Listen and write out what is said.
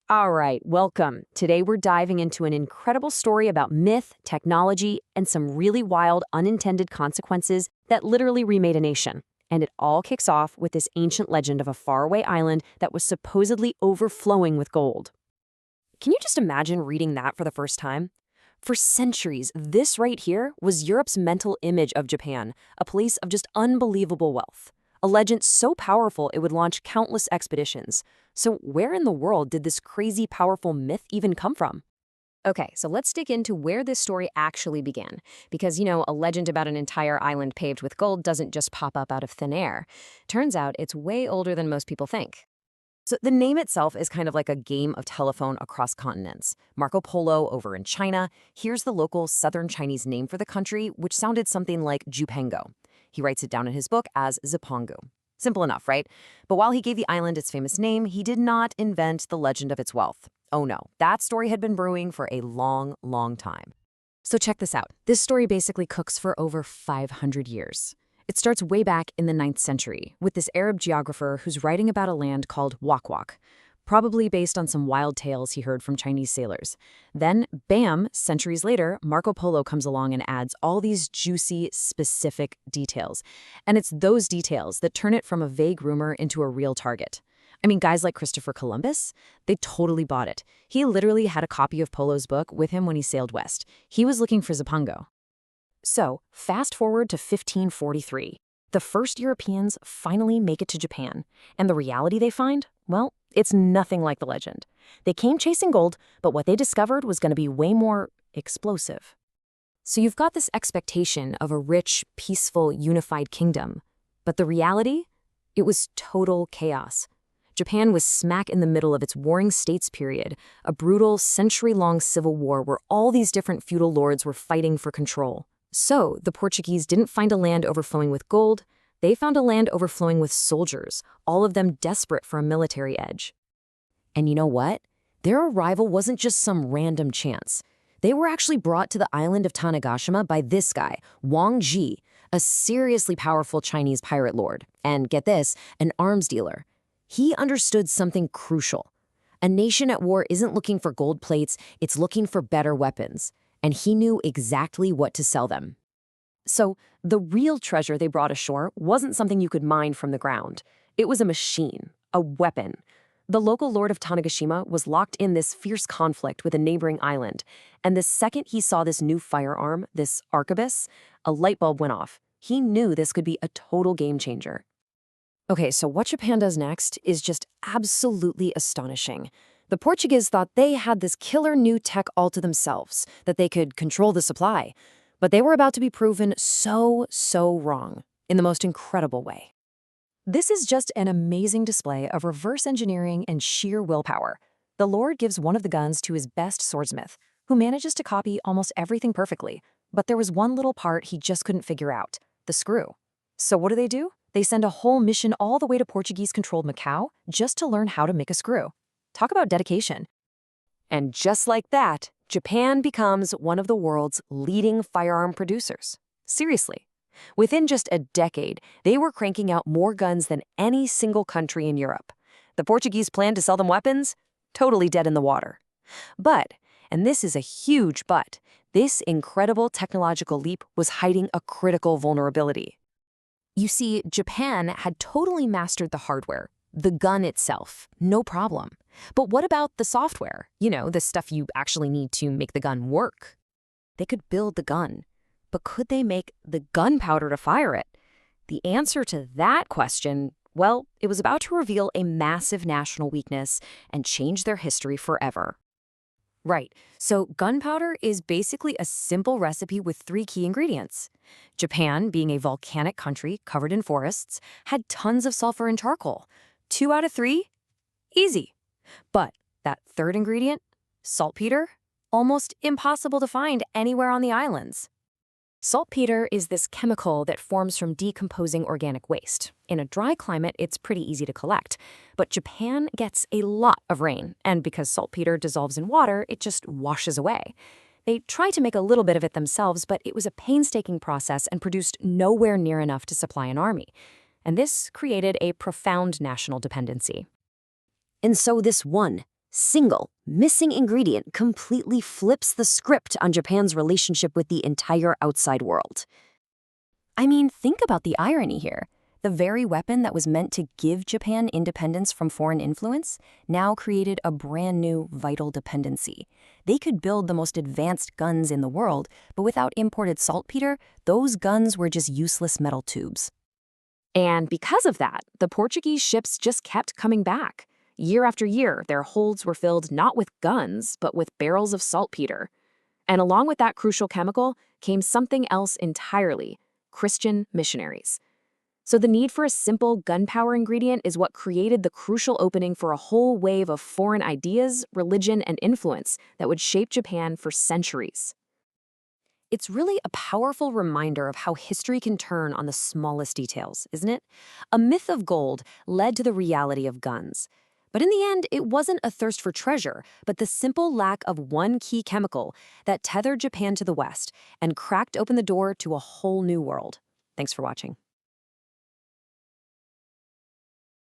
All right, welcome. Today we're diving into an incredible story about myth, technology, and some really wild unintended consequences that literally remade a nation. And it all kicks off with this ancient legend of a faraway island that was supposedly overflowing with gold. Can you just imagine reading that for the first time? For centuries, this right here was Europe's mental image of Japan, a place of just unbelievable wealth. A legend so powerful it would launch countless expeditions. So where in the world did this crazy powerful myth even come from? Okay, so let's dig into where this story actually began. Because, a legend about an entire island paved with gold doesn't just pop up out of thin air. Turns out it's way older than most people think. So the name itself is kind of like a game of telephone across continents. Marco Polo over in China, here's the local southern Chinese name for the country, which sounded something like Jupango. He writes it down in his book as Zipangu. Simple enough, right? But while he gave the island its famous name, he did not invent the legend of its wealth. Oh no, that story had been brewing for a long, long time. So check this out. This story basically cooks for over 500 years. It starts way back in the 9th century with this Arab geographer who's writing about a land called Wak, probably based on some wild tales he heard from Chinese sailors. Then, bam, centuries later, Marco Polo comes along and adds all these juicy, specific details. And it's those details that turn it from a vague rumor into a real target. I mean, guys like Christopher Columbus, they totally bought it. He literally had a copy of Polo's book with him when he sailed west. He was looking for Zipango. So, fast forward to 1543. The first Europeans finally make it to Japan. And the reality they find? Well, it's nothing like the legend. They came chasing gold, but what they discovered was going to be way more explosive. So you've got this expectation of a rich, peaceful, unified kingdom. But the reality? It was total chaos. Japan was smack in the middle of its warring states period, a brutal, century-long civil war where all these different feudal lords were fighting for control. So, the Portuguese didn't find a land overflowing with gold, they found a land overflowing with soldiers, all of them desperate for a military edge. And you know what? Their arrival wasn't just some random chance. They were actually brought to the island of Tanegashima by this guy, Wang Ji, a seriously powerful Chinese pirate lord, and get this, an arms dealer. He understood something crucial. A nation at war isn't looking for gold plates, it's looking for better weapons. And he knew exactly what to sell them. So, the real treasure they brought ashore wasn't something you could mine from the ground. It was a machine, a weapon. The local lord of Tanegashima was locked in this fierce conflict with a neighboring island, and the second he saw this new firearm, this arquebus, a light bulb went off. He knew this could be a total game changer. Okay, so what Japan does next is just absolutely astonishing. The Portuguese thought they had this killer new tech all to themselves, that they could control the supply. But they were about to be proven so wrong, in the most incredible way. This is just an amazing display of reverse engineering and sheer willpower. The Lord gives one of the guns to his best swordsmith, who manages to copy almost everything perfectly. But there was one little part he just couldn't figure out, the screw. So what do? They send a whole mission all the way to Portuguese-controlled Macau just to learn how to make a screw. Talk about dedication. And just like that, Japan becomes one of the world's leading firearm producers. Seriously. Within just a decade, they were cranking out more guns than any single country in Europe. The Portuguese plan to sell them weapons? Totally dead in the water. But, and this is a huge but, this incredible technological leap was hiding a critical vulnerability. You see, Japan had totally mastered the hardware, the gun itself, no problem. But what about the software? The stuff you actually need to make the gun work. They could build the gun, but could they make the gunpowder to fire it? The answer to that question, well, it was about to reveal a massive national weakness and change their history forever. Right, so gunpowder is basically a simple recipe with 3 key ingredients. Japan, being a volcanic country covered in forests, had tons of sulfur and charcoal. 2 out of 3? Easy. But that third ingredient, saltpeter, almost impossible to find anywhere on the islands. Saltpeter is this chemical that forms from decomposing organic waste. In a dry climate, it's pretty easy to collect. But Japan gets a lot of rain, and because saltpeter dissolves in water, it just washes away. They tried to make a little bit of it themselves, but it was a painstaking process and produced nowhere near enough to supply an army. And this created a profound national dependency. And so this one, single, missing ingredient completely flips the script on Japan's relationship with the entire outside world. I mean, think about the irony here. The very weapon that was meant to give Japan independence from foreign influence now created a brand new vital dependency. They could build the most advanced guns in the world, but without imported saltpeter, those guns were just useless metal tubes. And because of that, the Portuguese ships just kept coming back. Year after year, their holds were filled not with guns, but with barrels of saltpeter. And along with that crucial chemical came something else entirely: Christian missionaries. So the need for a simple gunpowder ingredient is what created the crucial opening for a whole wave of foreign ideas, religion, and influence that would shape Japan for centuries. It's really a powerful reminder of how history can turn on the smallest details, isn't it? A myth of gold led to the reality of guns. But in the end, it wasn't a thirst for treasure, but the simple lack of one key chemical that tethered Japan to the West and cracked open the door to a whole new world. Thanks for watching.